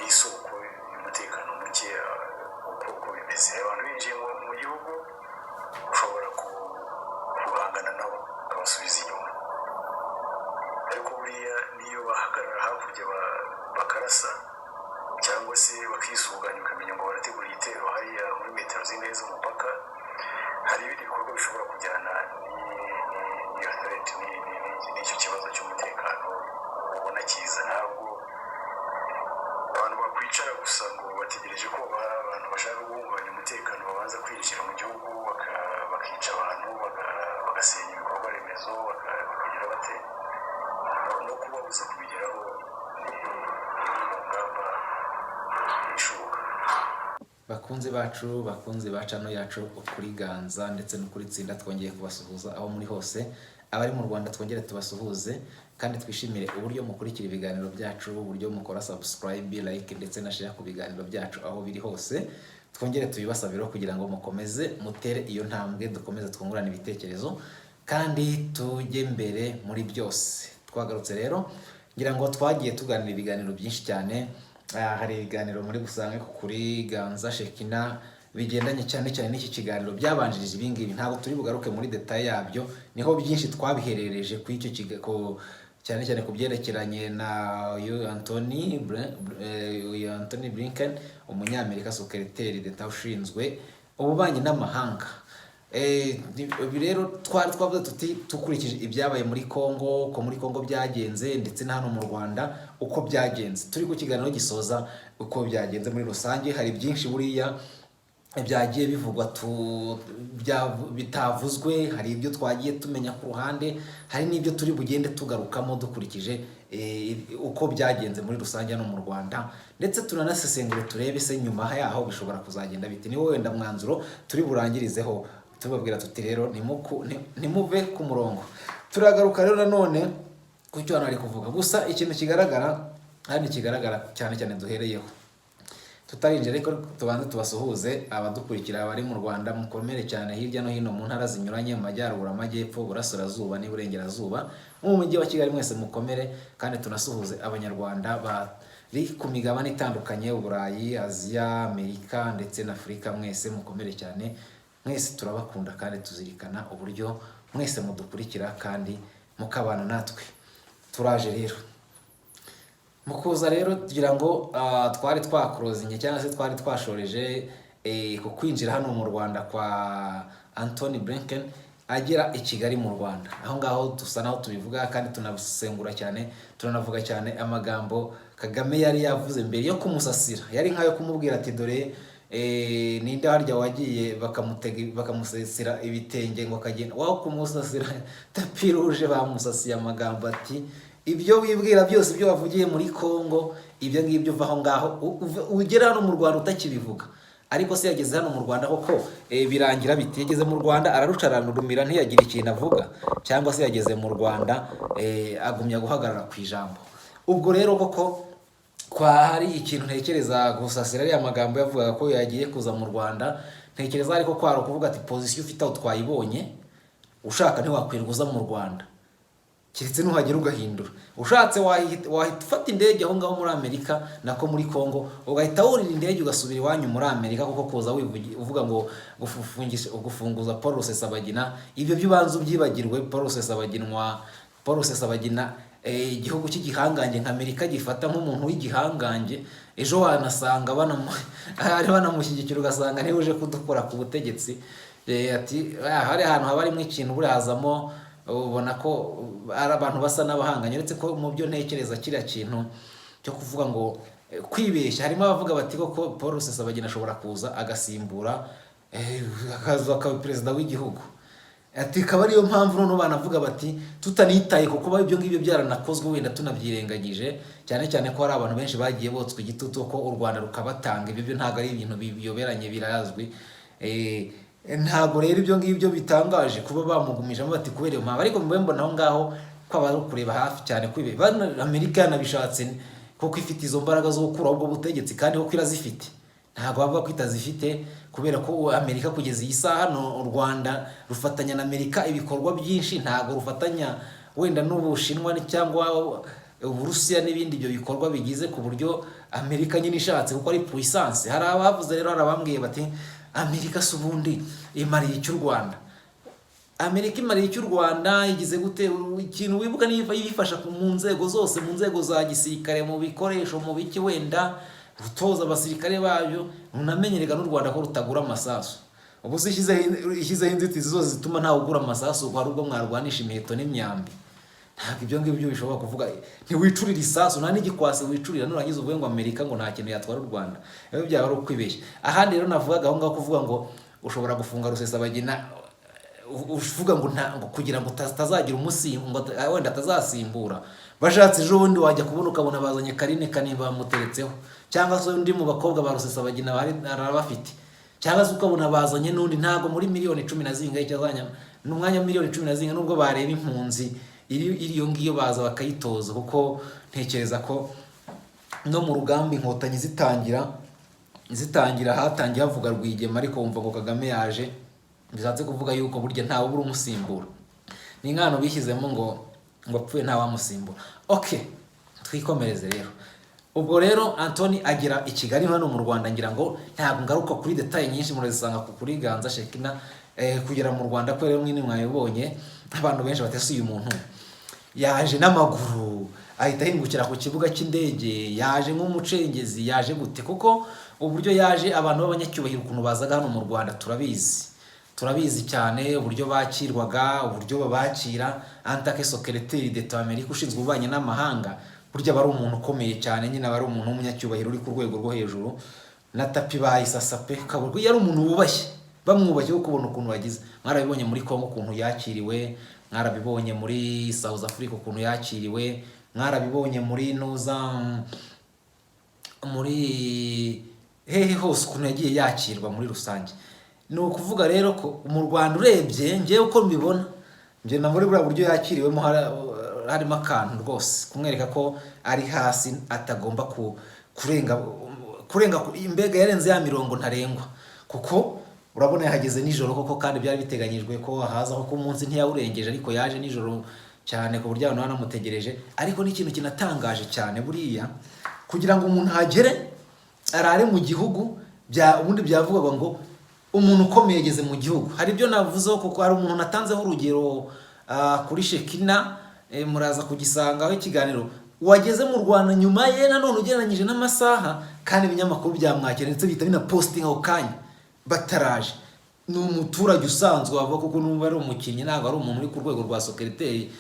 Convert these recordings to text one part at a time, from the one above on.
isoko y'umutekano muke uko bimeze abantu binjiye mu gihugu ushobora guhangana nabo ukabasubiza inyuma ariko buriya niyo bahagarara hakurya bakarasa cyangwa se bakisuganya ukamenya ngo barategura igitero hariya muri metero zine z'umupaka hari ibindi bikorwa bishobora kujyana n'iyo threat n'icyo kibazo cy'umutekano ubona kiza ntabwo abantu bakwicara gusa ngo bategereje ko abantu bashaka guhungabanya umutekano babanza kwinjira mu gihugu bakica abantu bagasenya ibikorwa remezo bakagira bate no kubabuza kubigeraho ni mu ngamba ishoboka. Bakunzi ba channel yacu ukuri ganza ndetse no kuri tsinda twongeye kubasuhuza aho muri hose abari mu Rwanda twongere tubasuhuze kandi twishimire uburyo mukurikira ibiganiro byacu uburyo mukora subscribe like ndetse na share ku biganiro byacu aho biri hose twongere tuyibasabira kugira ngo mukomeze mutere iyo ntambwe dukomeze twungurana ibitekerezo kandi tujye mbere muri byose. Twagarutse rero ngira ngo twagiye tuganira ibiganiro byinshi cyane hari ibiganiro muri gusanga kuri Ganza Shekina bigendanye cyane n'iki kiganiro byabanjirije ibingibi ntabwo turi bugaruke muri detail yabyo niho byinshi twabiherereje ku icyo cyane ku byerekeranye na Anthony Blinken umunyamerika secretary d'Etat ushinzwe ububanyi n'amahanga. Rero twari twavuze tuti tukurikije ibyabaye muri Kongo ko muri Kongo byagenze ndetse na hano mu Rwanda uko byagenze turi ku kiganiro gisoza uko byagenze muri rusange hari byinshi buriya byagiye bivugwa bitavuzwe hari ibyo twagiye tumenya ku ruhande hari n'ibyo turi bugende tugarukamo dukurikije uko byagenze muri rusange no mu Rwanda ndetse tunanasesengure turebe se nyuma yaho bishobora kuzagenda biti ni wowe wenda mwanzuro turi burangirizeho tubabwira tuti rero nimuve ku murongo. Turagaruka rero nanone ku cyo hano ari kuvuga gusa ikintu kigaragara cyane duhereyeho tutarinje ariko tubanze tubasuhuze abadukurikira abari mu Rwanda mukomere cyane hirya no hino mu ntara zinyuranye mu majyaruguru amajyepfo burasirazuba n'iburengerazuba mu mujyi wa Kigali mwese mukomere kandi tunasuhuze abanyarwanda bari ku migabane itandukanye Uburayi Aziya Amerika ndetse na Afurika mwese mukomere cyane mwese turabakunda kandi tuzirikana uburyo mwese mudukurikira kandi mukabana natwe. Turaje rero mukuza rero kugira ngo twari twakrozinge cyangwa se twari twashoreje ku kwinjira hano mu Rwanda kwa Anthony Blinken agera i Kigali mu Rwanda aho ngaho dusa naho tubivuga kandi tunabisengura cyane turanavuga cyane amagambo Kagame yari yavuze mbere yo kumusasira yari nkayo kumubwira ati dore ninde harya wagiye bakamusesira ibitenge ngo kagenda waho kumusasira tapiruje bamusasiye amagambo ati ibyo wibwira byose ibyo wavugiye muri Kongo ibyo ngibyo vaho ngaho ugera hano mu Rwanda utakibivuga ariko se yageze hano mu Rwanda koko birangira bitegeze mu Rwanda ararucaranurumira ntiyagira ikintu avuga cyangwa se yageze mu Rwanda agumya guhagarara ku ijambo. Ubwo rero koko kwa hari ikintu ntekereza gusasira ari amagambo yavugaga ko yagiye kuza mu Rwanda ntekereza ariko kwaro kuvuga ati position ufite aho twayibonye ushaka ntiwakwirguza mu Rwanda kiretse nuhagera ugahindura ushatse wahita ufata indege aho ngaho muri Amerika nako muri Kongo ugahita wurira indege ugasubira iwanyu muri Amerika kuko koza uvuga ngo gufunguza Paul Rusesabagina ibyo byubanza ubyibagirwe Paul Rusesabagina igihugu cy'igihangange nka Amerika gifata nk'umuntu w'igihangange ejo wanasanga banamushyigikira ugasanga niwe uje kudukora ku butegetsi ati hari ahantu haba harimo ikintu buri hazamo ubona ko ari abantu basa n'abahanganye uretse ko mu byo ntekereza kiriya kintu cyo kuvuga ngo kwibeshya harimo abavuga bati ko Paul Rusesabagina ashobora kuza agasimbura akaba perezida w'igihugu ati kaba ariyo mpamvu none banavuga bati tutanitaye kuko ibyo ngibyo byaranakozwe wenda tunabyirengagije cyane ko hari abantu benshi bagiye botswe igitutu ko u Rwanda rukabatanga ibyo ntago ari ibintu biyoberanye birazwi ntago rero ibyo ngibyo bitangaje kuba bamugumijemo bati kubera iyo mpamvu ariko mbona aho ngaho kwaba ari kureba hafi cyane kwibe Amerika yanabishatse kuko ifite izo mbaraga zo gukura ubwo butegetsi kandi ko irazifite ntabwo bavuga ko itazifite, kubera ko Amerika kugeza iyi saha no u Rwanda rufatanya na Amerika ibikorwa byinshi, ntabwo rufatanya wenda n'Ubushinwa cyangwa Uburusiya n'ibindi byo bikorwa bigize ku buryo Amerika nyine ishatse kuko ari puissance. Hari abavuze rero, hari abambwiye bati Amerika se ubundi imariye icy'u Rwanda, Amerika imariye icy'u Rwanda igize gute? Ikintu wibuka niba yifasha mu nzego zose, mu nzego za gisirikare, mu bikoresho, mu biki, wenda gutoza abasirikare babyo. Nunamenyerega n'u Rwanda ko rutagura amasasu. Ubu se ishyizeho inzitizi zose zituma ntawe ugura amasasu, ubwo ahubwo mwarwanisha imiheto n'imyambi. Ntabwo ibyo ngibyo bishobora kuvuga. Ntiwicurira isasu, nta n'igikwasi wicurira, nurangiza uvuge ngo Amerika ngo nta kintu yatwara u Rwanda. Rero byaba ari ukwibeshya. Ahandi rero navugaga aho ngaho kuvuga ngo ushobora gufunga Rusesabagina, uvuga ngo kugira ngo tazagira umusimbo, wenda atazasimbura. Bashatse ejo bundi wajya kubona ukabona bazanye Karine Kanimba bamuteretseho, cyangwa se undi mu bakobwa ba Rusesabagina arabafite, cyangwa se ukabona bazanye n'undi. Ntabwo muri miliyoni 10 na zingahe cyazanya n'umwanya miliyoni 10 na zingahe, nubwo bareba impunzi iriyo ngiyo baza bakayitoza, kuko ntekereza ko no mu rugamba inkotanyi zitangira hatangiye havuga Rwigema, ariko wumva ngo Kagame yaje, bishatse kuvuga yuko burya ntawe ubura umusimbura. Ni nkano bishyizemo ngo apfuye nta wamusimbura. Okay, twikomereze rero. Ubwo rero Anthony agira i Kigali hano mu Rwanda, ngira ngo ntabwo ngaruka kuri detail nyinshi, murazisanga kuri Ganza Shekina. Kugera mu Rwanda ko rero mwine mwayibonye, abantu benshi batese uyu muntu yaje n'amaguru, ahita ahingukira ku kibuga cy'indege, yaje nk'umucengezi, yaje gute? Kuko uburyo yaje, abantu b'abanyacyubahiro ukuntu bazaga hano mu Rwanda turabizi cyane, uburyo bakirwaga, uburyo babakira. Antake secrétaire d'État Amerika ushinzwe ubanye n'amahanga, burya bari umuntu ukomeye cyane, nyine bari umuntu w'umunyacyubahiro uri ku rwego rwo hejuru. Na tapi bayisasape kaburyo yari umuntu wubashye, bamwubashye ko kubona ukuntu wagize. Mwarabibonye muri Kongo ukuntu yakiriwe, mwarabibonye muri South Africa ukuntu yakiriwe, mwarabibonye muri muri hehe hose ukuntu yagiye yakirwa muri rusange. Ni ukuvuga rero ko mu Rwanda urebye ngewe uko mbibona, nge na muri buriya buryo yakiriwemo harimo akantu rwose kumwereka ko ari hasi, atagomba kurenga imbega yarenze ya mirongo ntarengwa. Kuko urabona yahageze nijoro koko, kandi byari biteganyijwe ko hazaho ko umunsi ntiyawurengeje, ariko yaje nijoro cyane ku buryo abantu banamutegereje. Ariko n'ikintu kinatangaje cyane buriya, kugira ngo umuntu hagere arare mu gihugu, ubundi byavugaga ngo umuntu ukomeye yageze mu gihugu. Hari ibyo navuzeho, kuko hari umuntu natanzeho urugero kuri Shekina, muraza kugisangaho ikiganiro, wageze mu Rwanda nyuma ye nanone ugereranyije n'amasaha, kandi ibinyamakuru byamwakira ndetse bihita bina posting aho kanya bataraje. Ni umuturage usanzwe wava, kuko numva ari umukinnyi, ntabwo ari umuntu uri ku rwego rwa secrétaire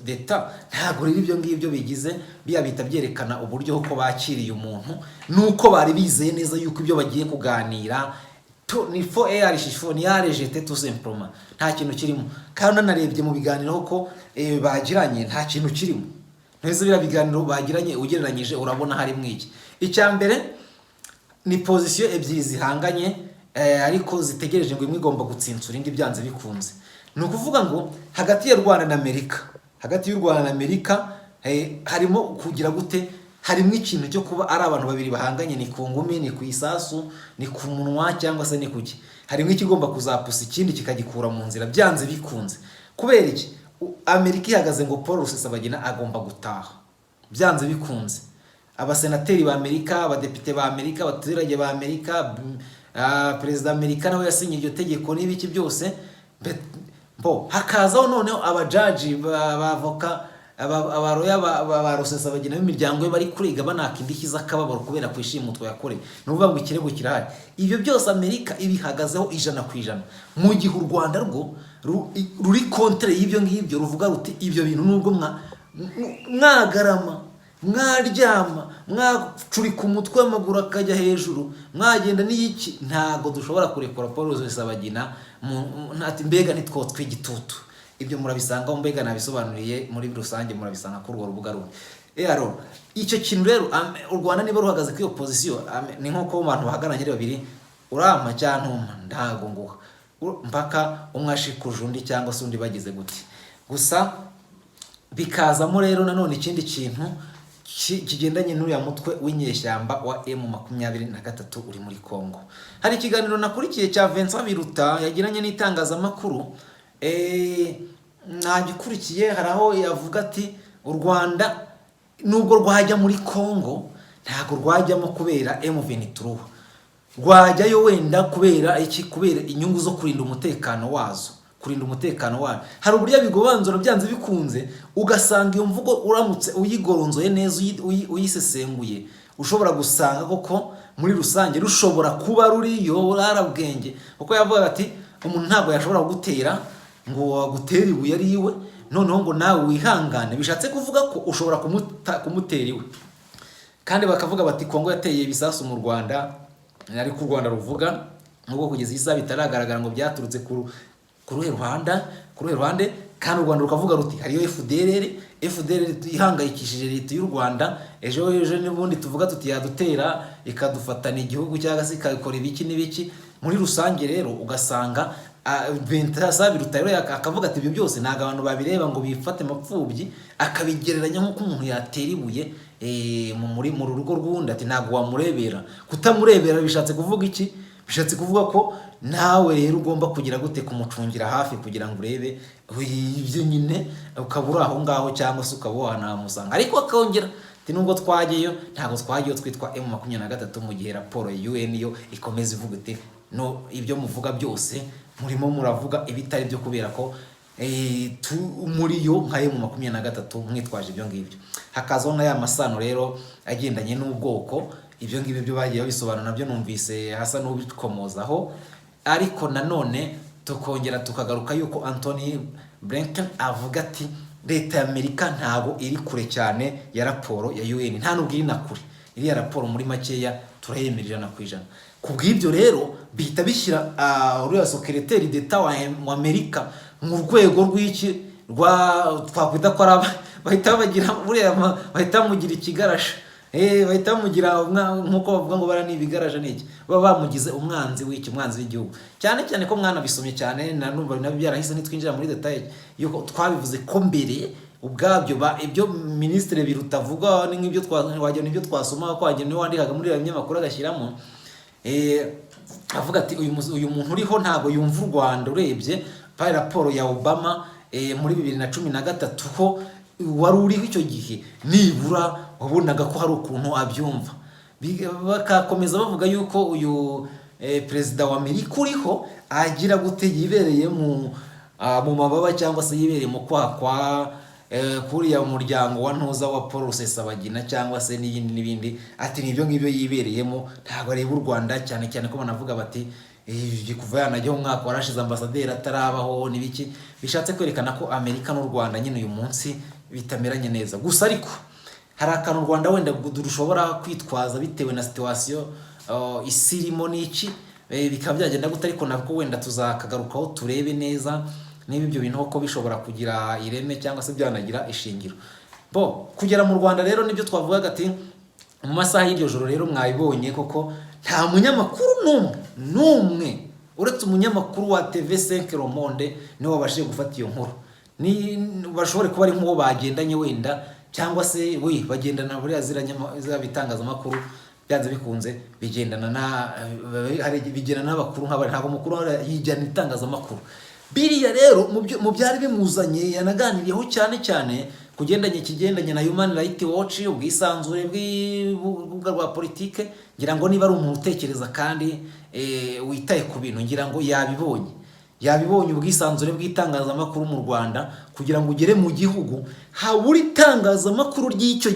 d'État. Ntabwo rero ibyo ngibyo bigize bita byerekana uburyo uko bakiriye umuntu, nuko bari bizeye neza yuko ibyo bagiye kuganira ni fo air shifo ni yarejete tout simplement, nta kintu kirimo. Kandi narebye mu biganiro ko bagiranye nta kintu kirimo. Nteze bira biganiro bagiranye ugereranyije urabona hari mwiki. Icya mbere ni position ebyiri zihanganye, ariko zitegereje ngo imwe igomba gutsinsura indi byanze bikunze. Ni ukuvuga ngo hagati y'u Rwanda na Amerika, harimo kugira gute, harimo ikintu cyo kuba ari abantu babiri bahanganye, ni ku ngumi, ni ku isasu, ni ku munwa, cyangwa se ni kuki. Harimo ikigomba kuzapusa ikindi kikagikura mu nzira byanze bikunze. Kubera iki? Amerika ihagaze ngo Paul Rusesabagina agomba gutaha byanze bikunze. Abasenateri ba Amerika, abadepite ba Amerika, abaturage ba Amerika, perezida Amerika nawe yasinye iryo tegeko n'ibiki byose. Hakazaho noneho abajaji bavoka, abaroya ba Rusesabagina b'imiryango ye bari kuriga banaka indishyi z'akababaro kubera kwishimutwa yakore. Nuvuga ngo ikirego kirahari. Ibyo byose Amerika ibihagazeho 100%. Mu gihe u Rwanda rwo ruri kontre y'ibyo ngibyo, ruvuga ruti ibyo bintu nubwo mwagarama, mwaryama, mwacuri ku mutwe amaguru akajya hejuru, mwagenda n'iki, ntago dushobora kurekora Paul Rusesabagina ntati mbega nitwotwe igitutu. Ibyo murabisangaho, mbega nabisobanuriye muri rusange, murabisanga kuri urwo rubuga rumwe. Rero icyo kintu rero u Rwanda niba ruhagaze kuri opposition, ni nko abantu bahagaranye babiri, urama cyantuma ndago nguha mpaka umwashikuje undi cyangwa se undi bagize gute. Gusa bikazamo rero nanone ikindi kintu kigendanye n'uriya mutwe w'inyeshyamba wa M23 uri muri Kongo. Hari ikiganiro nakurikiye cya Vincent Biruta yagiranye n'itangazamakuru, nagikurikiye, haraho yavuga ati u Rwanda nubwo rwajya muri Kongo ntago rwajyamo kubera M23, rwajyayo wenda kubera iki, kubera inyungu zo kurinda umutekano wazo, kurinda umutekano wayo. Hari uburyo bigobanzura byanze bikunze, ugasanga iyo mvugo uramutse uyigoronzoye neza, uyisesenguye, ushobora gusanga koko muri rusange rushobora kuba ruriyo rarabwenge, kuko yavuga ati umuntu ntabwo yashobora gutera ngo agutera ibuye ari iwe, noneho ngo nawe wihangane. Bishatse kuvuga ko ushobora kumutera iwe. Kandi bakavuga bati Kongo yateye ibisasu mu Rwanda, ariko u Rwanda ruvuga nubwo kugeza isaha bitaragaragara ngo byaturutse ku ruhe ruhande, kandi u Rwanda rukavuga ruti hariyo FDLR ihangayikishije leta y'u Rwanda, ejo n'ubundi tuvuga tuti yadutera ikadufatana igihugu cyangwa se ikakora ibiki n'ibiki. Muri rusange rero ugasanga Vincent Biruta akavuga ati ibyo byose ntago abantu babireba ngo bifate mapfubyi, akabigereranya nk'uko umuntu yatera ibuye mu rugo rw'undi, ati ntago wamurebera. Kutamurebera bishatse kuvuga iki? Bishatse kuvuga ko nawe rero ugomba kugira gute kumucungira hafi kugira ngo urebe ibyo nyine, ukabura aho ngaho cyangwa se ukaba wanamusanga. Ariko akongera ati nubwo twagiyeyo ntago twagiyeyo twitwa M23 mu gihe raporo ya UN yo ikomeza ivuga iti no, ibyo muvuga byose murimo muravuga ibitari byo kubera ko muri yo nka M23 mwitwaje ibyo ngibyo. Hakazaho na ya masano rero agendanye n'ubwoko, ibyo ngibyo byo bagiye bisobanura nabyo numvise hasa n'ubikomozaho. Ariko nanone tukongera tukagaruka yuko Anthony Blinken avuga ati leta ya Amerika ntago iri kure cyane ya raporo ya UN, nta nubwo iri na kure. Iriya raporo muri makeya turayemerera na kwijana. Kubw'ibyo rero bihita bishyira uriya secrétaire d'État wa Amerika mu rwego rw'iki twakwita ko bahita bagira buriya bahita mugira ikigarasha, bahita mugira nkuko bavuga ngo bara nibigaraje niki, baba bamugize umwanzi w'igihugu. Cyane cyane ko mwana bisomye cyane, nanumva nabyo byarahise nitwinjira muri detail yuko twabivuze ko mbere ubwabyo ibyo Ministre Biruta avuga ni nk'ibyo twajya n'ibyo twasoma ko wajya niwe wandikaga muri ibinyamakuru agashyiramo, avuga ati uyu muntu uriho ntago yumva u Rwanda. Urebye pa raporo ya Obama muri 2013 ho wari uriho icyo gihe, nibura wabonaga ko hari ukuntu abyumva. Bakakomeza bavuga yuko uyu perezida wa Amerika uriho agira gute yibereye mu mababa cyangwa se yibereye mu kwa kuriya umuryango wa ntuza wa Paul Rusesabagina cyangwa se n'ibindi. Ati nibyo ngibyo yibereyemo, ntabwo areba u Rwanda cyane cyane ko banavuga bati kuva yanajyaho umwaka warashize ambasaderi atarabaho n'ibiki. Bishatse kwerekana ko Amerika n'u Rwanda nyine uyu munsi bitameranye neza. Gusa ariko hari akantu u Rwanda wenda dushobora kwitwaza bitewe na situation isirimo n'iki, bikaba byagenda gute, ariko nabwo wenda tuzakagarukaho turebe neza niba ibyo bintu ko bishobora kugira ireme cyangwa se byanagira ishingiro. Kugera mu Rwanda rero nibyo twavugaga ati mu masaha y'iryo joro rero mwabibonye koko nta munyamakuru n'umwe uretse umunyamakuru wa TV5 Le Monde niwe wabashije gufata iyo nkuru. Ni bashobore kuba ari nk'uwo bagendanye wenda, cyangwa se bagendana buriya zira bitangazamakuru byanze bikunze bigendana n'abakuru nk'abari, ntabwo mukuru yijyana itangazamakuru. Biriya rero mu byari bimuzanye yanaganiriyeho cyane kigendanye na Human Rights Watch, ubwisanzure bw'urubuga rwa politike. Ngira ngo niba ari umuntu utekereza kandi witaye ku bintu, ngira ngo yabibonye ubwisanzure bw'itangazamakuru mu Rwanda. Kugira ngo ugere mu gihugu habura itangazamakuru ry'icyo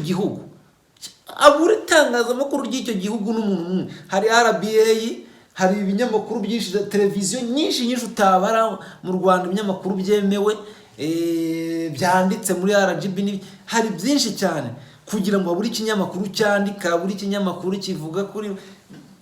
gihugu, n'umuntu hari RBA, hari ibinyamakuru byinshi, televiziyo nyinshi utabara mu Rwanda, ibinyamakuru byemewe byanditse muri RGB, hari byinshi cyane. Kugira ngo habure ikinyamakuru cyandika, habure ikinyamakuru kivuga kuri,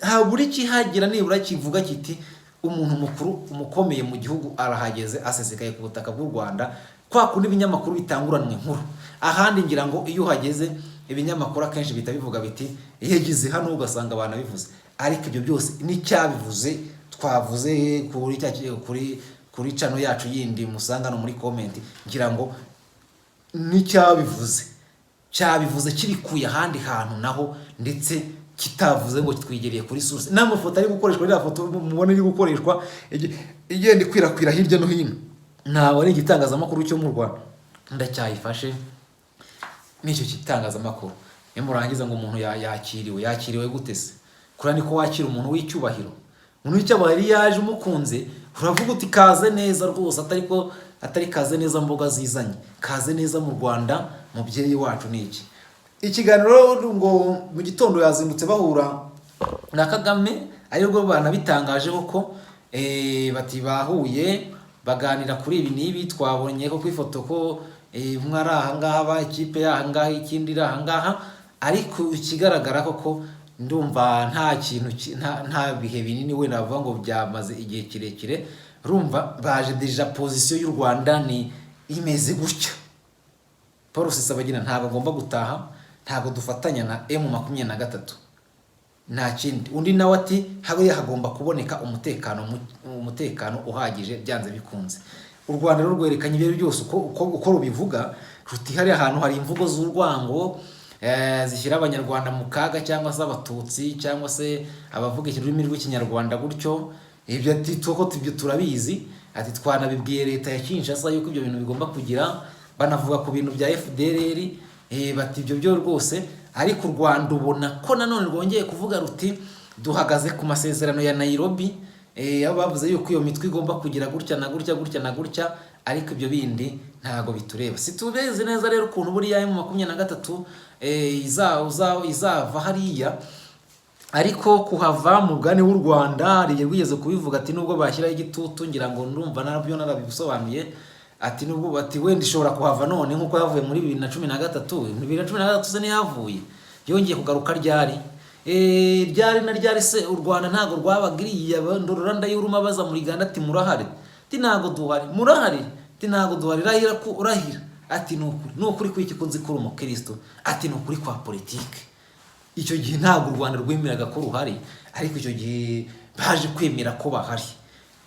habure ikihagira nibura kivuga kiti umuntu mukuru umukomeye mu gihugu arahageze asesekaye ku butaka bw'u Rwanda. Kwa kundi ibinyamakuru bitanguranwe inkuru ahandi, ngira ngo iyo uhageze ibinyamakuru akenshi bitabivuga biti yagize hano, ugasanga abantu bivuze. Ariko ibyo byose n'icyabivuze twavuze kuri channel yacu yindi musanga no muri comment, ngira ngo n'icyabivuze cyabivuze kibikuye ahandi hantu naho, ndetse kitavuze ngo twigereye kuri source. N'amafoto ari gukoreshwa, iriya foto mubona iri gukoreshwa igenda ikwirakwira hirya no hino, ntabwo ari igitangazamakuru cyo mu Rwanda. Ndacyayifashe n'icyo gitangazamakuru. Murangiza ngo umuntu yakiriwe gute se? Kuri niko wakira umuntu w'icyubahiro. Umuntu w'icyubahiro yaje umukunze, uravuga uti kaze neza rwose, atari kaze neza mboga zizanye, kaze neza mu Rwanda, mubyeyi wacu. Niki ikiganiro ngo mu gitondo yazindutse bahura na Kagame, ari rwo banabitangaje ko bati bahuye baganira kuri ibi n'ibi, twabonye ko kwifoto ko umwe ari ahangaha, ikipe y'ahangaha, ikindi iri ahangaha, ariko ikigaragara ko ndumva nta kintu nta bihe binini we navuga ngo byamaze igihe kirekire. Urumva baje deja position y'u Rwanda ni imeze gutya. Paul Rusesabagina ntabwo agomba gutaha, ntabwo dufatanya na M23, nta kindi. Undi nawe ati hagomba kuboneka umutekano uhagije byanze bikunze. U Rwanda rwerekanye ibyo byose uko rubivuga, ruti hari ahantu hari imvugo z'urwango zishyira abanyarwanda mu kaga, cyangwa se abatutsi, cyangwa se abavuga ururimi rw'ikinyarwanda gutyo. Ibyo ati tibyo turabizi, ati twanabibwiye leta ya Kinshasa yuko ibyo bintu bigomba kugira, banavuga ku bintu bya FDLR, bati ibyo byo rwose. Ariko u Rwanda ubona ko nanone rwongeye kuvuga ruti duhagaze ku masezerano ya Nairobi, aho bavuze yuko iyo mitwe igomba kugira gutya na gutya, ariko ibyo bindi ntago bitureba. Situbeze neza rero ukuntu buriya M23 izava hariya, ariko kuhava mugani w'u Rwanda rigiye rwigeze kubivuga ati nubwo bashyiraho igitutu, ngira ngo ndumva nabyo narabisobanuye, ati nubwo bati wenda ishobora kuhava none nkuko yavuye muri 2013 se niyavuye yongeye kugaruka ryari ryari se u Rwanda ntago rwabagiriye ndororanda y'uruma baza muri Uganda ati murahari, ati ntago duhari, murahari, ati ntago duhari, rahira ku urahira, ati nukuri kwiki kunzi kuri umukristo, ati nukuri kwa politike. Icyo gihe ntago u Rwanda rwemeraga ko ruhari, ariko icyo gihe baje kwemera ko bahari.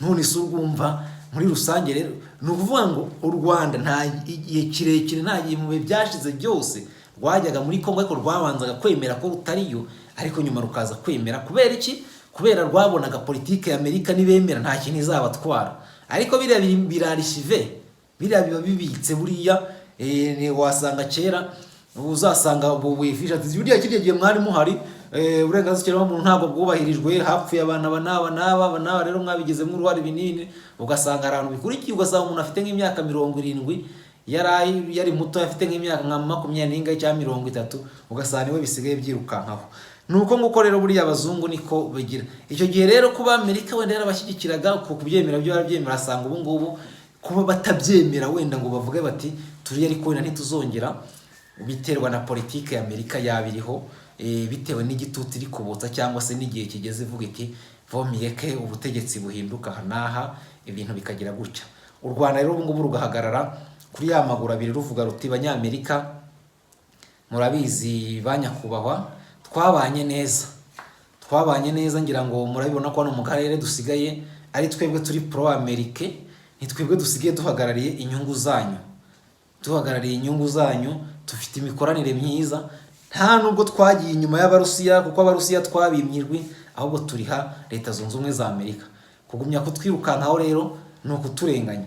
None se urwumva muri rusange rero ni ukuvuga ngo u Rwanda nta igihe kirekire, nta gihe mu bihe byashize byose rwajyaga muri Kongo, ariko rwabanzaga kwemera ko rutariyo, ariko nyuma rukaza kwemera. Kubera iki? Kubera rwabonaga politike ya Amerika nibemera nta kintu izabatwara. Ariko biriya birarishive, biriya biba bibitse buriya. Wasanga kera uzasanga bufisha ati buriya kirya gihe mwari muhari, uburenganzira bw'umuntu ntabwo bwubahirijwe, hapfuye abana banaba rero mwabigezemo uruhare binini. Ugasanga abantu bikurikiye, ugasanga umuntu afite nk'imyaka 70, yari muto, afite nk'imyaka nka 20 cyangwa 30, ugasanga niwe bisigaye byirukankaho. Nuko nguko rero buriya abazungu niko bagira. Icyo gihe rero kuba Amerika wenda yarabashyigikiraga kubyemera byo barabyemera, asanga ubu ngubu kuba batabyemera wenda ngo bavuge bati turiye ariko wenda ntituzongera, biterwa na politike ya Amerika yabiriho, bitewe n'igitutu iri kubutsa, cyangwa se n'igihe kigeze ivuga iti vomiyeke ubutegetsi buhinduka hanaha, ibintu bikagira gutya. U Rwanda rero ubu ngubu rugahagarara kuri ya maguru abiri ruvuga ruti banyamerika murabizi banyakubahwa, twabanye neza, ngira ngo murabibona ko hano mu karere dusigaye ari twebwe turi pro Amerike, ni twebwe dusigaye duhagarariye inyungu zanyu, dufite imikoranire myiza, nta nubwo twagiye inyuma y'Abarusiya, kuko Abarusiya twabimyirwe, ahubwo turiha Leta Zunze Ubumwe za Amerika. Kugumya kutwirukankaho rero ni ukuturenganya.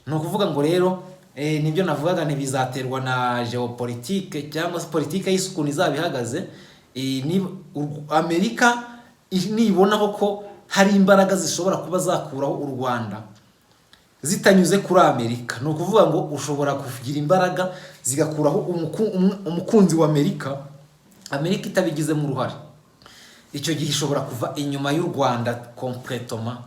Ni ukuvuga ngo rero nibyo navugaga, ntibizaterwa na geopolitike cyangwa se politike y'isuku izabihagaze. Amerika nibonaho ko hari imbaraga zishobora kuba zakuraho u Rwanda zitanyuze kuri Amerika, ni ukuvuga ngo ushobora kugira imbaraga zigakuraho umukunzi wa Amerika itabigizemo uruhare. Icyo gihe ishobora kuva inyuma y'u Rwanda completement,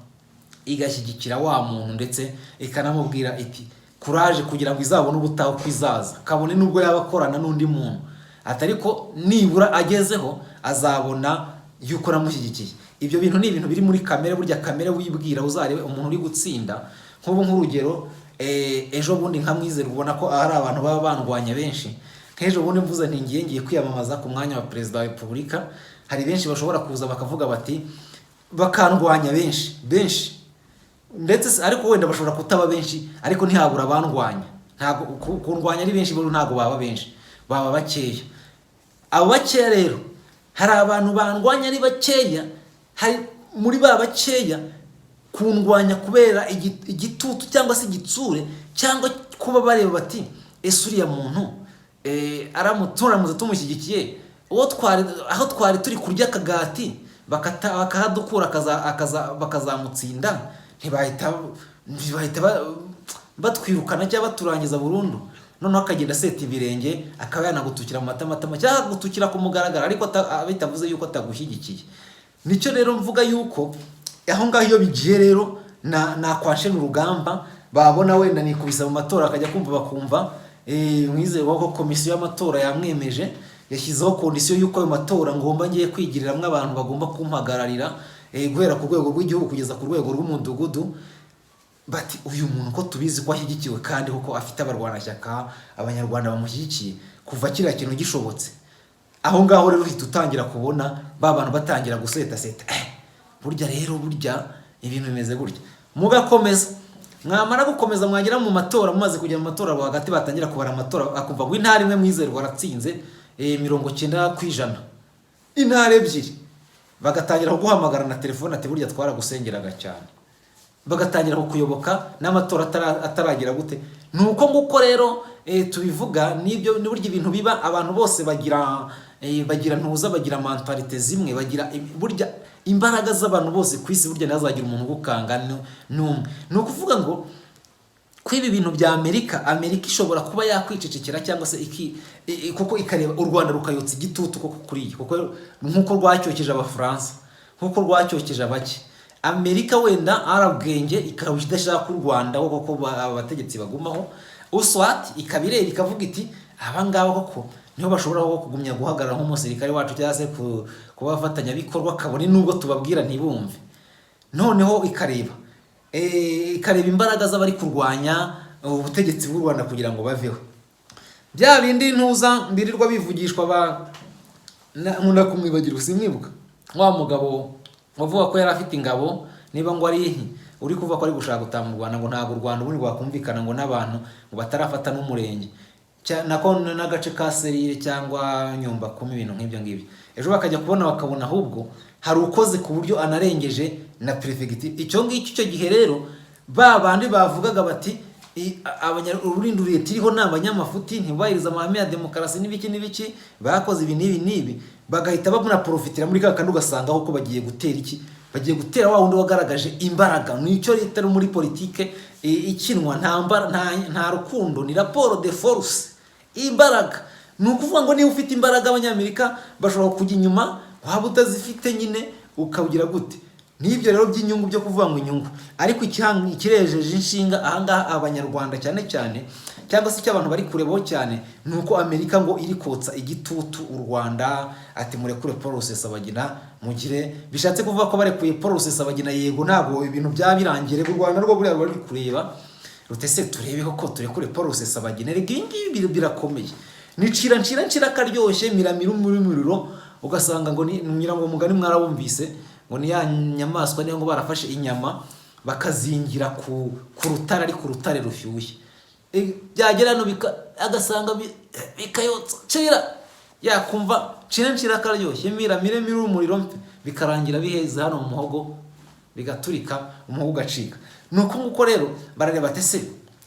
igashyigikira wa muntu, ndetse ikanamubwira iti courage kugira ngo izabone ubutaho kwizaza, kabone nubwo yabakorana n'undi muntu, atariko nibura agezeho azabona yuko namushyigikiye. Ibyo bintu ni ibintu biri muri kamere, burya kamere wibwira uzarebe umuntu uri gutsinda. Nk'ubu nk'urugero, ejo bundi nkamwizera ubona ko ari abantu baba bandwanya benshi. Nk'ejo bundi mvuze nti ngiye kwiyamamaza ku mwanya wa Perezida wa Repubulika, hari benshi bashobora kuza bakavuga bati bakandwanya benshi, ndetse ariko wenda bashobora kutaba benshi, ariko ntihabura abandwanya. Ntabwo kundwanya ari benshi, ntabwo baba benshi. baba bakeya. Abo bakeya rero hari abantu bandwanya ari bakeya, hari muri ba bakeya kundwanya kubera igitutu cyangwa se igitsure, cyangwa kuba bareba bati ese uriya muntu aramuturamutse tumushyigikiye aho twari turi kurya akagati bakahadukura bakazamutsinda, ntibahita batwirukana cyangwa baturangiza burundu, noneho akagenda aseta ibirenge akaba yanagutukira mu matamatama cyangwa gutukira ku mugaragaro, ariko bitavuze yuko atagushyigikiye. Nicyo rero mvuga yuko aho ngaho iyo bigiye rero nakwashe n'urugamba, babona wenda nikubisa mu matora akajya kumva bakumva mwizerwa ko komisiyo y'amatora yamwemeje, yashyizeho kondisiyo y'uko ayo matora ngomba ngiye kwigiriramwo abantu bagomba kumpagararira guhera ku rwego rw'igihugu kugeza ku rwego rw'umudugudu. Bati uyu muntu ko tubizi ko ashyigikiwe kandi kuko afite abarwanashyaka, abanyarwanda bamushyigikiye kuva kiriya kintu gishobotse, aho ngaho rero uhita utangira kubona ba bantu batangira guseta burya ibintu bimeze gutya. Mugakomeza, mwamara gukomeza mwagera mu matora, mumaze kujya mu matora hagati batangira kubara amatora, akumva ngo intara imwe mwizerwa aratsinze 90%, intara ebyiri bagatangira kuguhamagara na telefone ati burya twaragusengeraga cyane, bagatangira kukuyoboka n'amatora ataragira gute. Nuko nguko rero tubivuga nibyo, ni burya ibintu biba, abantu bose bagira ntuza, bagira mentalite zimwe, bagira burya imbaraga z'abantu bose ku isi, burya ntazagira umuntu ugukanga n'umwe. Ni ukuvuga ngo kwiba ibintu bya Amerika ishobora kuba yakwicecekera cyangwa se kuko ikareba u Rwanda rukayotsa igitutu koko kuri kuko nkuko rwacyokeje Abafaransa, nkuko rwacyokeje abake. Amerika wenda arabwenge ikaba idashaka u Rwanda koko abategetsi bagumaho, uswat ikabireba ikavuga iti abangaba koko niho bashobora kugumya guhagarara nk'umusirikare wacu cyangwa se kubafatanya bikorwa, kabone nubwo tubabwira ntibumve. Noneho ikareba imbaraga z'abari kurwanya ubutegetsi bw'u Rwanda kugira ngo baveho. Bya bindi ntuza mbirirwa bivugishwa nkunda kumwibagirwa, simwibuka wa mugabo wavuga ko yari afite ingabo, niba ngo ari uri kuvuga ko ari gushaka gutaha mu Rwanda, ngo ntabwo u Rwanda ubundi rwakumvikana ngo n'abantu ngo batarafata n'umurenge nako n'agace ka Serire cyangwa Nyumba kumi, ibintu nk'ibyo ngibyo. Ejo bakajya bakabona ahubwo hari ukoze ku buryo anarengeje na prefecture. Icyo ngicyo icyo gihe rero ba bandi bavugaga bati ururinduriye tiriho n'abanyamafuti ntibahiriza amahame ya demokarasi n'ibiki bakoze ibi n'ibi, bagahita babona profitira muri kandi ugasanga aho ko bagiye gutera wa wundi wagaragaje imbaraga. Nicyo leta muri politike ikinwa nta rukundo, ni rapport de force, imbaraga. Ni ukuvuga ngo niba ufite imbaraga Abanyamerika bashobora kujya inyuma, waba utazifite nyine ukawugira gute. Nibyo rero by'inyungu byo kuvuga ngo inyungu, ariko ikirejeje inshinga ahangaha Abanyarwanda cyane cyangwa se cy'abantu bari kurebaho cyane, nuko Amerika ngo iri kotsa igitutu u Rwanda, ati murekure Paul Rusesabagina mugire, bishatse kuvuga ko barekuye Paul Rusesabagina, yego ntabwo ibintu byabirangire u Rwanda rwo buri bari kureba rutese turebeho ko turekure Paul Rusesabagina. Rega ibi birakomeye, nicira karyoshye miramira umuriro, ugasanga ngo nyirango umugani mwarabumvise ngo ni ya nyamaswa niyo ngo barafashe inyama bakazingira ku rutare, ari ku rutare rushyushye, byagera no agasanga bikayotsa cira yakumva cira karyoshye miramire umuriro, bikarangira biheze hano mu muhogo, bigaturika umuhogo ugacika. Nuko nguko rero barareba batese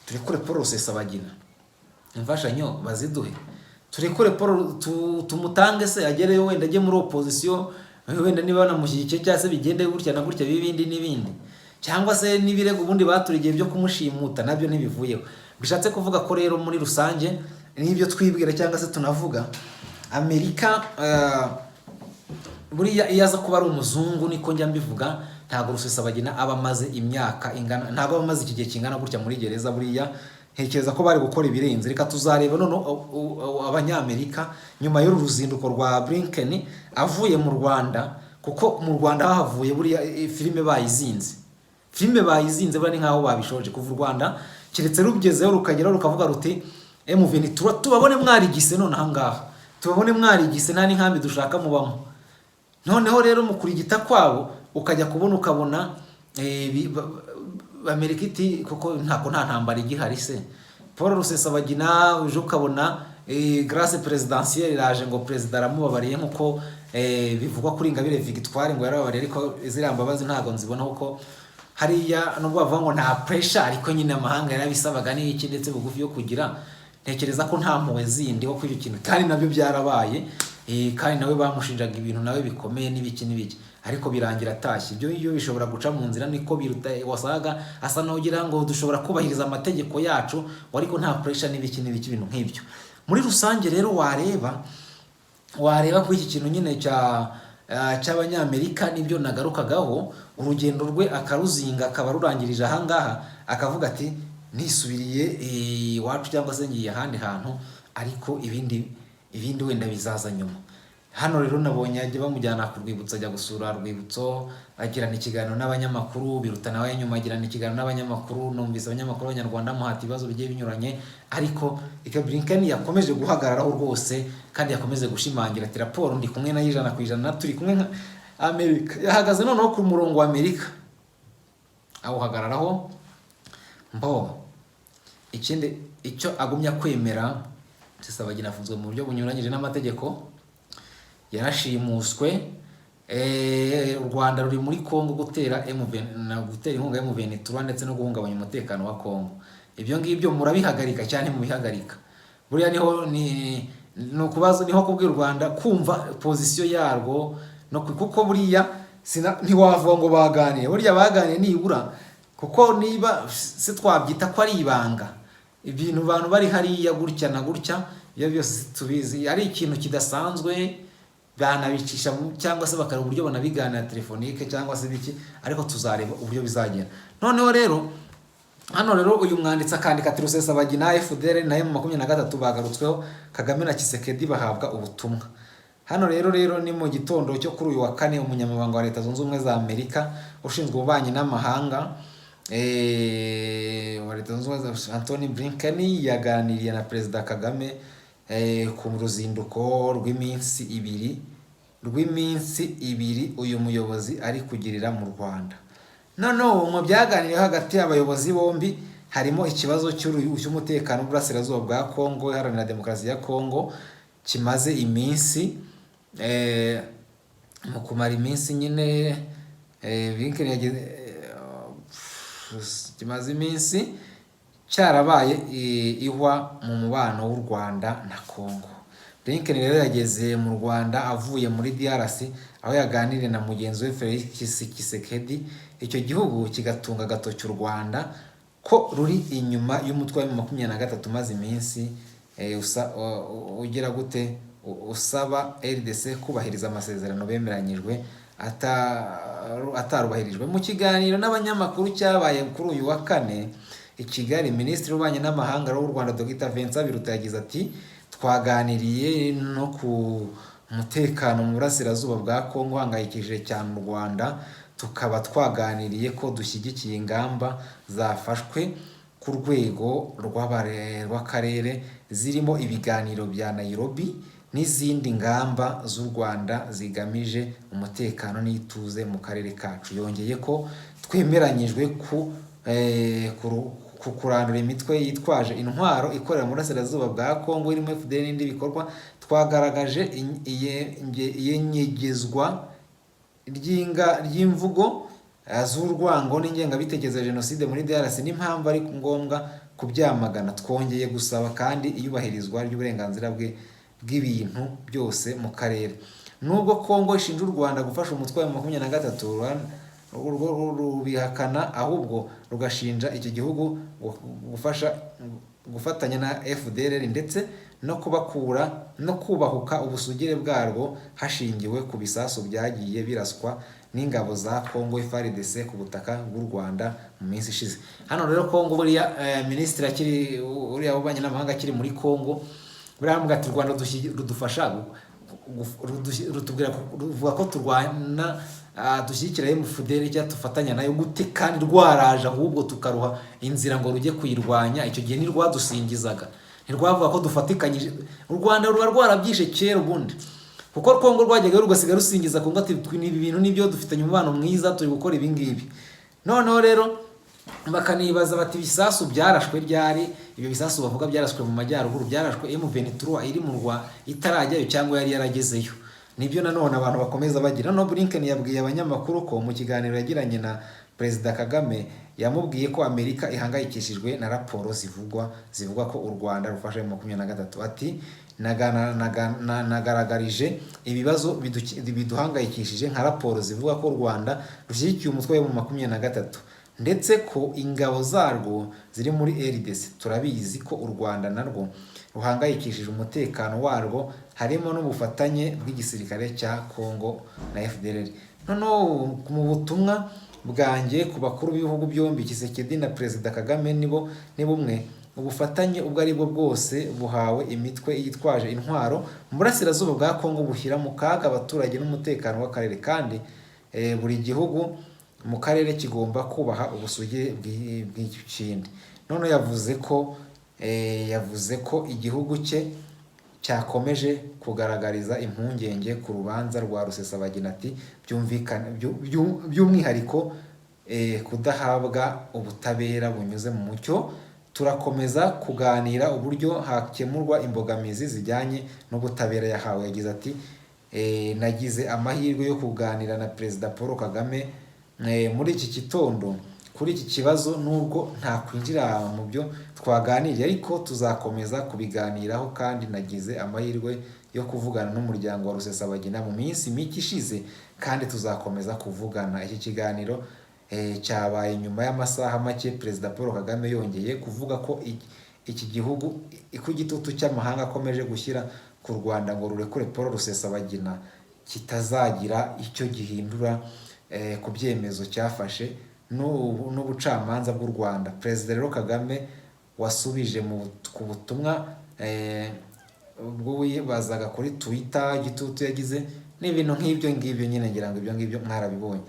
turekure Paul Rusesabagina, imfashanyo baziduhe, turekure Paul tumutange se agereyo, wenda ajye muri opposition, wenda niba banamushyigikiye cyangwa se bigende gutya na gutya n'ibindi, cyangwa se n'ibirego ubundi baturigiye byo kumushimuta nabyo ntibivuyeho. Bishatse kuvuga ko rero muri rusange n'ibyo twibwira cyangwa se tunavuga, Amerika buriya iyo aza kuba ari umuzungu, niko njya mbivuga, ntabwo Rusesabagina aba amaze imyaka ingana, ntabwo aba amaze iki gihe kingana gutya muri gereza. Buriya ntekereza ko bari gukora ibirenze. Reka tuzareba none Abanyamerika nyuma y'uru ruzinduko rwa Blinken avuye mu Rwanda, kuko mu Rwanda havuye buriya filime bayizinze bari nkaho babishoje kuva u Rwanda, kiretse rugezeho rukageraho rukavuga ruti M23 tubabone mwarigise, none ahangaha tubabone mwarigise, nta n'inkambi dushaka mubamo. Noneho rero mu kurigita kwabo ukajya ukabona Amerika iti kuko nta ntambara igihari se. Paul Rusesabagina uje ukabona grâce présidentielle iraje ngo perezida aramubabariye nk'uko bivugwa kuri Ingabire Victoire ngo yarababariye, ariko ziriya mbabazi ntabwo nzibona kuko hariya nubwo bavuga ngo nta pressure, ariko nyine amahanga yarabisabaga n'iki ndetse bugufi yo kugira, ntekereza ko nta mpuwe zindi ho kuri ikintu, kandi nabyo byarabaye, kandi nawe bamushinjaga ibintu nawe bikomeye n'ibiki, ariko birangira atashye. Ibyo bishobora guca mu nzira, niko Biruta wasaga asa n'ugira ngo dushobora kubahiriza amategeko yacu, ariko nta pressure n'ibiki ibintu nk'ibyo. Muri rusange rero wareba kuri iki kintu nyine cy'Abanyamerika, nibyo nagarukagaho, urugendo rwe akaruzinga, akaba rurangirije ahangaha, akavuga ati nisubiriye iwacu cyangwa se ngiye ahandi hantu, ariko ibindi wenda bizaza nyuma. Hano rero nabonye ajya bamujyana ku rwibutso, ajya gusura rwibutso, agirana ikiganiro n'abanyamakuru. Biruta nawe nyuma agirana ikiganiro n'abanyamakuru, numvise abanyamakuru b'Abanyarwanda muhata ibibazo bigiye binyuranye, ariko Blinken yakomeje guhagararaho rwose, kandi yakomeje gushimangira ati raporo ndi kumwe na 100%, turi kumwe nka Amerika. Yahagaze noneho ku murongo wa Amerika, awuhagararaho. Ikindi icyo agumya kwemera, Rusesabagina afunzwe mu buryo bunyuranyije n'amategeko, yarashimuswe. U Rwanda ruri muri Kongo gutera inkunga ya M23 ndetse no guhungabanya umutekano wa Kongo. Ibyo ngibyo murabihagarika cyane, mubihagarika. Buriya niho kubazo, niho kubwira u Rwanda kumva position yarwo, no kuko buriya ntiwavuga ngo baganire, buriya baganire nibura, kuko niba se twabyita ko ari ibanga, ibintu abantu bari hariya gutya na gutya, iyo byose tubizi ari ikintu kidasanzwe, banabicisha cyangwa se bakareba uburyo banabiganira telefonike cyangwa se biki, ariko tuzareba uburyo bizagenda. Noneho rero hano rero uyu mwanditsi akandika ati Rusesabagina, FDL na M23 bagarutsweho, Kagame na Tshisekedi bahabwa ubutumwa. Hano rero ni mu gitondo cyo kuri uyu wa kane, umunyamabanga wa Leta Zunze Ubumwe za Amerika ushinzwe ububanyi n'amahanga wa Leta Zunze Ubumwe za Anthony Blinken yaganiriye na Perezida Kagame ku ruzinduko rw'iminsi ibiri uyu muyobozi ari kugirira mu Rwanda. Noneho mu byaganiriyeho hagati y'abayobozi bombi harimo ikibazo cy'umutekano w'uburasirazuba bwa Kongo iharanira demokarasi ya Kongo, kimaze iminsi mu kumara iminsi nyine Blinken kimaze iminsi cyarabaye ihwa mu mubano w'u Rwanda na Kongo. Blinken rero yageze mu Rwanda avuye muri DRC, aho yaganiriye na mugenzi we Felix Tshisekedi. Icyo gihugu kigatunga agatoki u Rwanda ko ruri inyuma y'umutwe wa M23 maze iminsi ugira gute usaba RDC kubahiriza amasezerano bemeranyijwe atarubahirijwe. Mu kiganiro n'abanyamakuru cyabaye kuri uyu wa kane i Kigali, Minisitiri w'Ububanyi n'Amahanga w'u Rwanda Dr Vincent Biruta yagize ati twaganiriye no ku mutekano mu burasirazuba bwa Kongo uhangayikishije cyane u Rwanda, tukaba twaganiriye ko dushyigikiye ingamba zafashwe ku rwego rw'akarere zirimo ibiganiro bya Nairobi n'izindi ngamba z'u Rwanda zigamije umutekano n'ituze mu karere kacu. Yongeye ko twemeranyijwe ku kurandura imitwe yitwaje intwaro ikorera mu burasirazuba bwa Kongo irimo FDL n'indi bikorwa. Twagaragaje iyenyegezwa ry'imvugo z'urwango n'ingengabitekerezo ya jenoside muri DRC n'impamvu ari ngombwa kubyamagana. Twongeye gusaba kandi iyubahirizwa ry'uburenganzira bw'ibintu byose mu karere. Nubwo Kongo ishinja u Rwanda gufasha umutwe wa M23, rubihakana ahubwo rugashinja iki gihugu gufatanya na FDL ndetse no kubahuka ubusugire bwarwo hashingiwe ku bisasu byagiye biraswa n'ingabo za Kongo FARDC ku butaka bw'u Rwanda mu minsi ishize. Hano rero Kongo buriya minisitiri akiri uriya w'ububanyi n'amahanga akiri muri Kongo, buriya mbwa ati Rwanda rudufasha ruvuga ko turwana dushyigikira FDL cyangwa tufatanya nayo gute, kandi rwaraje ahubwo tukaruha inzira ngo rujye kuyirwanya. Icyo gihe ntirwadusingizaga, ntirwavuga ko dufatikanyije. U Rwanda ruba rwarabyishe kera ubundi, kuko Kongo rwajyaga rugasiga rusingiza Kongo ati ibi bintu nibyo dufitanye umubano mwiza, turi gukora ibi ngibi. Noneho rero bakanibaza bati ibisasu byarashwe ryari. Ibyo bisasu bavuga byarashwe mu majyaruguru, byarashwe M23 iri mu Rwanda itarajyayo cyangwa yari yaragezeyo. Nibyo nanone abantu bakomeza bagira. No Blinken yabwiye abanyamakuru ko mu kiganiro yagiranye na Perezida Kagame yamubwiye ko Amerika ihangayikishijwe na raporo zivuga ko u Rwanda rufashe mu 23. Ati nagaragarije ibibazo biduhangayikishije nka raporo zivuga ko u Rwanda rushyigikiye umutwe mu 23 ndetse ko ingabo zarwo ziri muri RDC. Turabizi ko u Rwanda narwo ruhangayikishije umutekano warwo, harimo n'ubufatanye bw'igisirikare cya Congo na FDLR. Noneho mu butumwa bwanjye ku bakuru b'ibihugu byombi Tshisekedi na Perezida Kagame ni bumwe ubufatanye ubwo ari bwo bwose buhawe imitwe yitwaje intwaro mu burasirazuba bwa Congo bushyira mu kaga abaturage n'umutekano w'akarere, kandi buri gihugu mu karere kigomba kubaha ubusugire bw'ikindi. None yavuze ko igihugu cye cyakomeje kugaragariza impungenge ku rubanza rwa Rusesabagina. Ati by'umwihariko kudahabwa ubutabera bunyuze mu mucyo. Turakomeza kuganira uburyo hakemurwa imbogamizi zijyanye n'ubutabera yahawe. Yagize ati nagize amahirwe yo kuganira na Perezida Paul Kagame muri iki gitondo kuri iki kibazo, nubwo nta kwinjira mu byo twaganiriye ariko tuzakomeza kubiganiraho, kandi nagize amahirwe yo kuvugana n'umuryango wa Rusesabagina mu minsi mike ishize, kandi tuzakomeza kuvugana. Iki kiganiro cyabaye nyuma y'amasaha make Perezida Paul Kagame yongeye kuvuga ko iki gihugu ku gitutu cy'amahanga akomeje gushyira ku Rwanda ngo rurekure Paul Rusesabagina kitazagira icyo gihindura ku byemezo cyafashe n'ubucamanza bw'u Rwanda. Perezida rero Kagame wasubije ku butumwa bwazaga kuri Twitter igitutu yagize n'ibintu nk'ibyo ngibyo nyine, ngira ngo ibyo ngibyo mwarabibonye.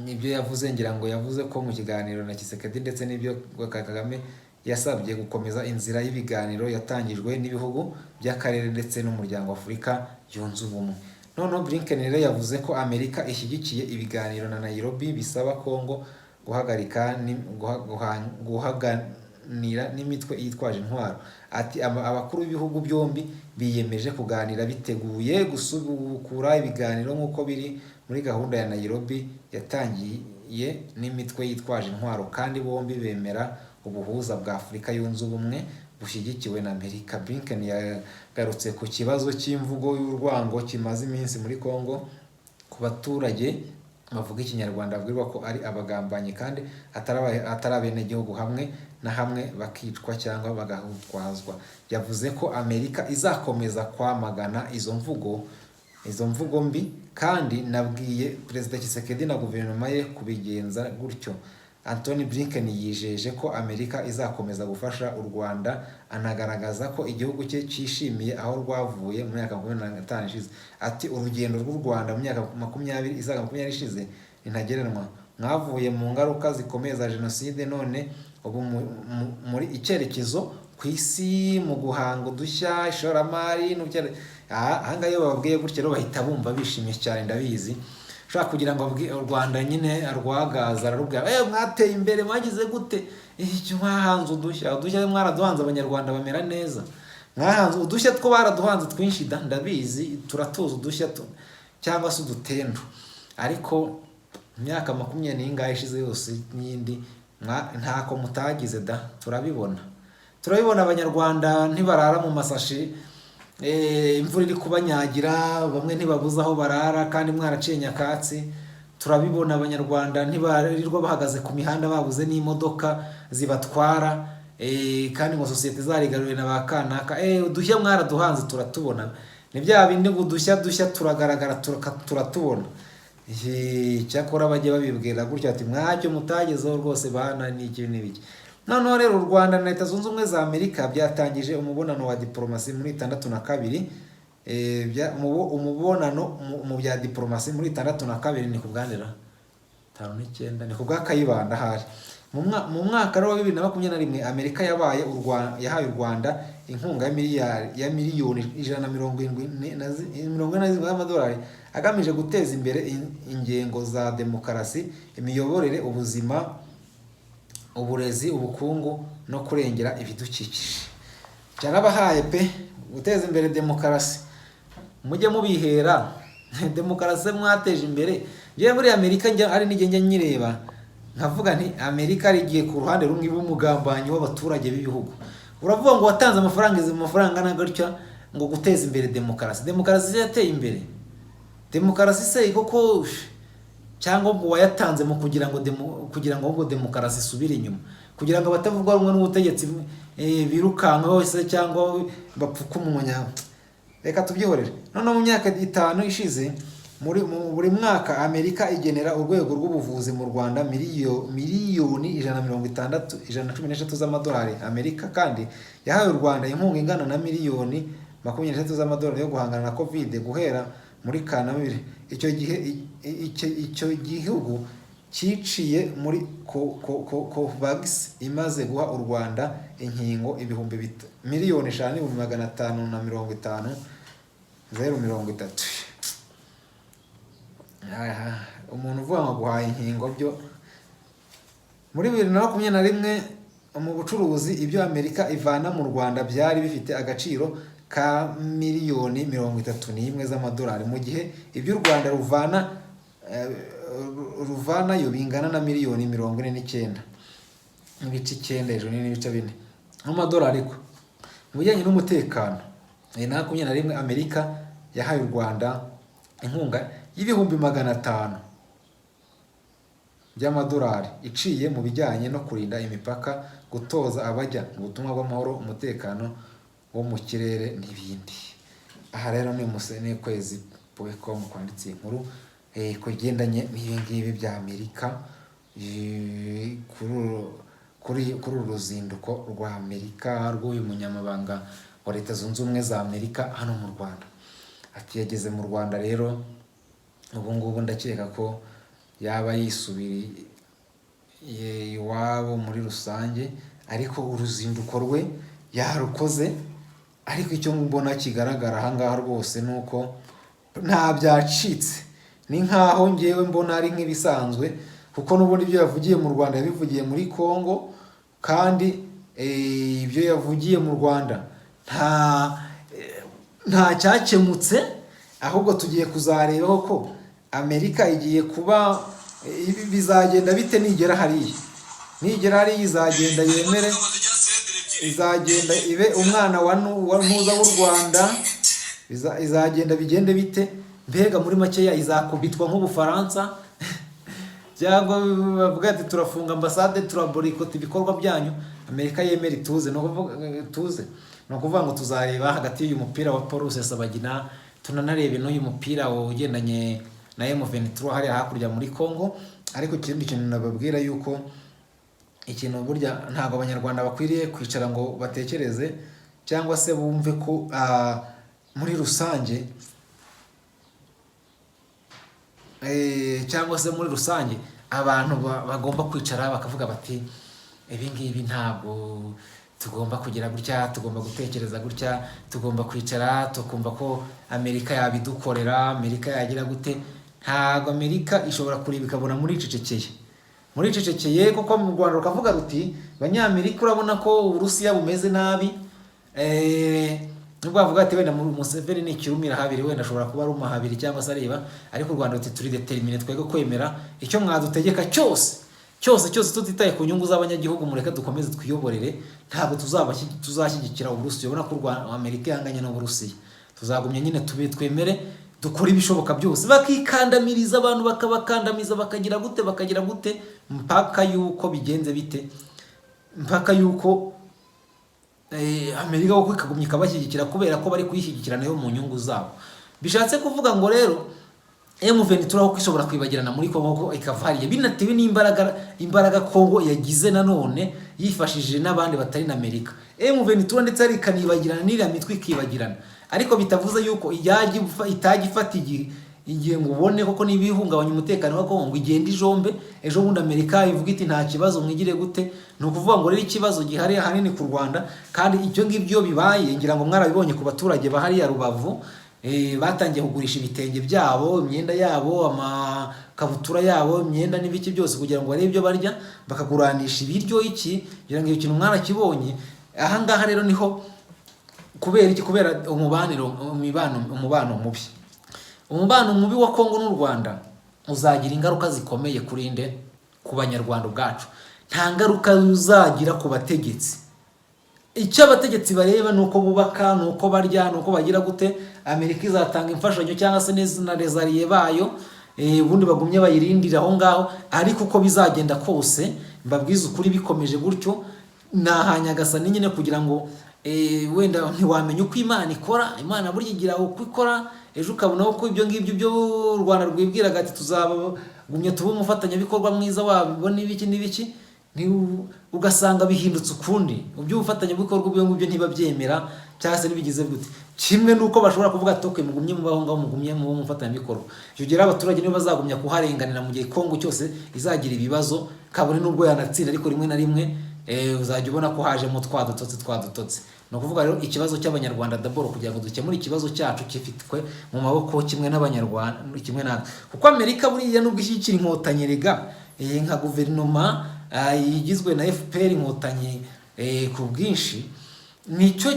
Nibyo yavuze, ngira ngo yavuze ko mu kiganiro na Tshisekedi ndetse n'ibyo Kagame yasabye gukomeza inzira y'ibiganiro yatangijwe n'ibihugu by'akarere ndetse n'umuryango wa Afurika yunze ubumwe. Noneho Blinken rero yavuze ko Amerika ishyigikiye ibiganiro na Nairobi bisaba Congo guhagarika guhaganira n'imitwe yitwaje intwaro. Ati abakuru b'ibihugu byombi biyemeje kuganira biteguye gusubukura ibiganiro nk'uko biri muri gahunda ya Nairobi yatangiye n'imitwe yitwaje intwaro, kandi bombi bemera ubuhuza bwa Afurika yunze ubumwe bushyigikiwe na Amerika. Blinken yagarutse ku kibazo cy'imvugo y'urwango kimaze iminsi muri Congo ku baturage bavuga ikinyarwanda, babwirwa ko ari abagambanyi kandi atari abenegihugu, hamwe na hamwe bakicwa cyangwa bagahutwazwa. Yavuze ko Amerika izakomeza kwamagana izo mvugo mbi, kandi nabwiye Perezida Tshisekedi na guverinoma ye kubigenza gutyo. Antony Blinken yijeje ko Amerika izakomeza gufasha u Rwanda, anagaragaza ko igihugu cye cyishimiye aho rwavuye mu myaka 25 ishize. Ati urugendo rw'u Rwanda mu myaka 20 ishize ntagereranywa. Mwavuye mu ngaruka zikomeye za Jenoside, none ubu muri icyerekezo ku isi mu guhanga udushya, ishoramari ahanga iyo bababwiye gutya rero bahita bumva bishimye cyane. Ndabizi ushaka kugira ngo u Rwanda nyine arwagaza ararubwira mwateye imbere mwagize gute, icyo mwahanze udushya mwaraduhanze abanyarwanda bamera neza, mwahanze udushya two baraduhanze twinshi ndabizi, turatuza udushya cyangwa se udutendo, ariko imyaka 20 n'ingahe ishize yose n'indi ntako mutagize turabibona abanyarwanda ntibarara mu masashi, imvura iri kubanyagira, bamwe ntibabuze aho barara kandi mwaraciye nyakatsi. Turabibona abanyarwanda ntibarirwa bahagaze ku mihanda babuze n'imodoka zibatwara, kandi ngo sosiyete zarigaruriye na bakanaka. Udushya mwaraduhanze turatubona, ni bya bindi ngo udushya turagaragara turatubona. Cyakora bajye babibwira gutyo ati mwacyo mutagezeho rwose bana n'iki n'ibiki. Noneho rero u Rwanda na Leta Zunze Ubumwe za Amerika byatangije umubonano wa diplomasi muri 62. Umubonano mu bya diplomasi muri 62 ni kubwandera 59 ni kubwa Kayibanda hari mu mwaka wa 2021. Amerika yahaye u Rwanda inkunga ya miliyoni 170 z'amadolari agamije guteza imbere ingengo za demokarasi, imiyoborere, ubuzima uburezi, ubukungu no kurengera ibidukikije. Byarabahaye pe guteza imbere demokarasi, mujye mubihera demokarasi mwateje imbere. Njyewe muri Amerika ari n'igihe njya nyireba nkavuga nti Amerika rigiye ku ruhande rumwe b'umugambanyi w'abaturage b'ibihugu. Uravuga ngo watanze amafaranga, izi mafaranga nagutya ngo guteza imbere demokarasi. Demokarasi yateye imbere? Demokarasi se koko cyangwa ngo wayatanze mu kugira ngo ahubwo demokarasi isubire inyuma, kugira ngo abatavuga rumwe n'ubutegetsi birukanka hose cyangwa bapfuka umunwa? Reka tubyihorere. None mu myaka 5 ishize buri mwaka Amerika igenera urwego rw'ubuvuzi mu Rwanda miliyoni 116 z'amadolari Amerika, kandi yahaye u Rwanda inkunga ingana na miliyoni 23 z'amadolari yo guhangana na Covid guhera muri Kanama. Icyo gihugu ciciye muri COVAX imaze guha u Rwanda inkingo miliyoni 550,030. Umuntu uvuga ngo guhaye inkingo byo. Muri 2021 mu bucuruzi ibyo Amerika ivana mu Rwanda byari bifite agaciro ka miliyoni 31 z'amadolari, mu gihe ibyo u Rwanda ruvanayo bingana na miliyoni 49 n'ibice 9 hejuru n'ibice 4 amadolari. Ko mu bijyanye n'umutekano, 2021 Amerika yahaye u Rwanda inkunga y'ibihumbi 500 by'amadolari iciye mu bijyanye no kurinda imipaka, gutoza abajya mu butumwa bw'amahoro, umutekano wo mu kirere n'ibindi. Aha rero ni kwezi .com kwanditse inkuru kugendanye n'ibi ngibi bya Amerika kuri uruzinduko rwa Amerika rw'uyu munyamabanga wa Leta Zunze Ubumwe za Amerika hano mu Rwanda. Ati yageze mu Rwanda rero ubu ngubu ndakeka ko yaba yisubiriye iwabo muri rusange, ariko uruzinduko rwe yarukoze. Ariko icyo mbona kigaragara ahangaha rwose nuko nta byacitse, ni nkaho ngewe mbona ari nk'ibisanzwe, kuko n'ubundi ibyo yavugiye mu Rwanda yabivugiye muri Kongo, kandi ibyo yavugiye mu Rwanda nta cyakemutse. Ahubwo tugiye kuzarebaho ko Amerika igiye kuba bizagenda bite nigera hariya izagenda yemere, izagenda ibe umwana wa ntuza w'u Rwanda, izagenda bigende bite? Mbega muri makeya izakubitwa nk'Ubufaransa cyangwa bavuga ati turafunga ambasade, turaboyikota ibikorwa byanyu, Amerika yemera ituze? No kuvuga ngo tuzareba hagati y'uyu mupira wa Paul Rusesabagina, tunanarebe n'uyu mupira ugendanye na M23 hari hakurya muri Kongo. Ariko ikindi kintu nababwira yuko ikintu burya ntago abanyarwanda bakwiriye kwicara ngo batekereze cyangwa se bumve ko muri rusange abantu bagomba kwicara bakavuga bati ibi ngibi ntabwo tugomba kugira gutya, tugomba gutekereza gutya, tugomba kwicara tukumva ko Amerika yabidukorera, Amerika yagira gute. Ntabwo Amerika ishobora kureba ikabona muri icecekeye kuko mu Rwanda rukavuga ruti Abanyamerika urabona ko Uburusiya bumeze nabi. Nubwo bavuga ati wenda Museveni ni ikirumira habiri, wenda ashobora kuba aruma habiri cyangwa se areba, ariko u Rwanda ruti turi determine twego kwemera icyo mwadutegeka cyose tutitaye ku nyungu z'abanyagihugu, mureka dukomeze twiyoborere. Ntabwo tuzashyigikira Uburusiya. Ubona ko Amerika yanganye n'Uburusiya, tuzagumya nyine twemere dukora ibishoboka byose, bakikandamiriza abantu, bakabakandamiza, bakagira gute mpaka yuko bigenze bite, mpaka yuko Amerika uko ikagumya ikabashyigikira kubera ko bari kuyishyigikira nayo mu nyungu zabo. Bishatse kuvuga ngo rero M23 uko ishobora kwibagirana muri Kongo ko ikavariye binatewe n'imbaraga Kongo yagize nanone yifashishije n'abandi batari na Amerika. M23 ndetse ari kanibagirana n'iriya mitwe ikibagirana, ariko bitavuze yuko itagifata igihe ngo ubone koko n'ibihungabanya umutekano wa Kongo igenda ijombe. Ejo bundi Amerika ivuga iti nta kibazo mwigire gute. Ni ukuvuga ngo rero ikibazo gihari hanini ku Rwanda, kandi icyo ngibyo bibaye ngira ngo mwarabibonye ku baturage bahari ya Rubavu. batangiye kugurisha ibitenge byabo, imyenda yabo, amakabutura yabo, imyenda n'ibiki byose kugira ngo barebe ibyo barya, bakaguranisha ibiryo iki kugira ngo iyo kintu mwarakibonye. Aha ngaha rero niho kubera iki? Kubera umubano mubi wa Kongo n'u Rwanda uzagira ingaruka zikomeye kuri nde? Ku banyarwanda ubwacu. Nta ngaruka uzagira ku bategetsi. Icyo abategetsi bareba nuko bubaka, nuko barya, nuko bagira gute. Amerika izatanga imfashanyo cyangwa se na rezariye bayo, ubundi bagumye bayirindira aho ngaho. Ariko uko bizagenda kose, mbabwiza ukuri, bikomeje gutyo nahanyagasani nyine kugira ngo wenda ntiwamenya uko Imana ikora. Imana burya igira uko ikora, ejo ukabona uko ibyo ngibyo byo u Rwanda rwibwiraga ati tuzabagumye tuba umufatanyabikorwa mwiza wabibona ibiki n'ibiki, ugasanga bihindutse ukundi. Uby'ubufatanyabikorwa ubwo ngibyo ntibabyemera cyangwa se nibigize gute. Kimwe nuko bashobora kuvuga ati okay, mugumye mubaho ngaho, mugumye mu umufatanyabikorwa. Icyo gihe abaturage nibo bazagumya kuharenganira mu gihe Kongo cyose izagira ibibazo, kabone n'ubwo yanatsinda, ariko rimwe na rimwe uzajya ubona ko haje mu twadutotse. No kuvuga rero ikibazo cy'abanyarwanda d'abord, kugira ngo dukemure ikibazo cyacu kifitwe mu maboko kimwe n'abanyarwanda, kimwe natwe. Kuko Amerika buriya nubwo ishyikira inkotanyi rega, nka guverinoma igizwe na FPR inkotanyi ku bwinshi, nicyo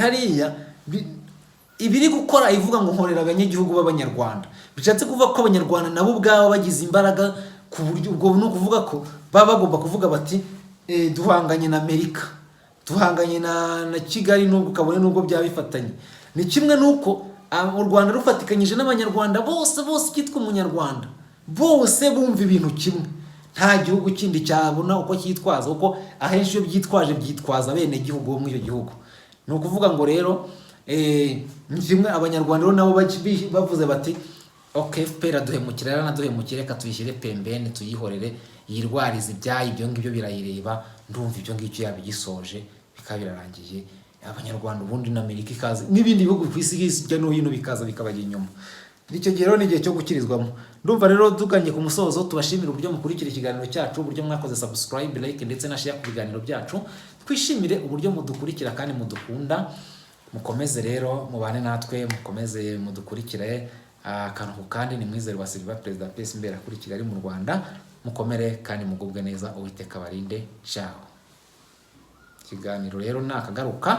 hariya ibiri gukora ivuga ngo nkorera abanyagihugu b'abanyarwanda. Bishatse kuvuga ko abanyarwanda nabo ubwabo bagize imbaraga ku buryo ubwo no kuvuga ko baba bagomba kuvuga bati duhanganye na Amerika, duhanganye na Kigali, nubwo kabone nubwo byabifatanye. Ni kimwe nuko u Rwanda rufatikanyije n'abanyarwanda bose cyitwa umunyarwanda, bose bumva ibintu kimwe. Nta gihugu kindi cyabona uko cyitwaza, uko ahenshi iyo byitwaje byitwaza bene gihugu bo muri icyo gihugu. Ni ukuvuga ngo rero kimwe abanyarwanda rero nabo bavuze bati okay, FPR aduhemukira, yaranaduhemukire, reka tuyishyire pembeni, tuyihorere yirwariza ibyayi, ibyo ngibyo birayireba. Ndumva ibyo ngibyo yabigisoje bikaba birarangiye. Abanyarwanda ubundi na Amerika ikaze n'ibindi bihugu ku isi hirya no hino bikaza bikabajya inyuma. Icyo gihe rero ni igihe cyo gukirizwamo. Ndumva rero duganye ku musozo, tubashimira uburyo mukurikira ikiganiro cyacu, uburyo mwakoze subscribe, like ndetse na share ku biganiro byacu. Twishimire uburyo mudukurikira kandi mudukunda. Mukomeze rero mubane natwe, mukomeze mudukurikire akantu kandi ni Mwizero wa Silva, Perezida PS Mbera kuri Kigali mu Rwanda. Mukomere kandi mugubwe neza, Uwiteka barinde. Ciao. Ikiganiro rero nakagaruka.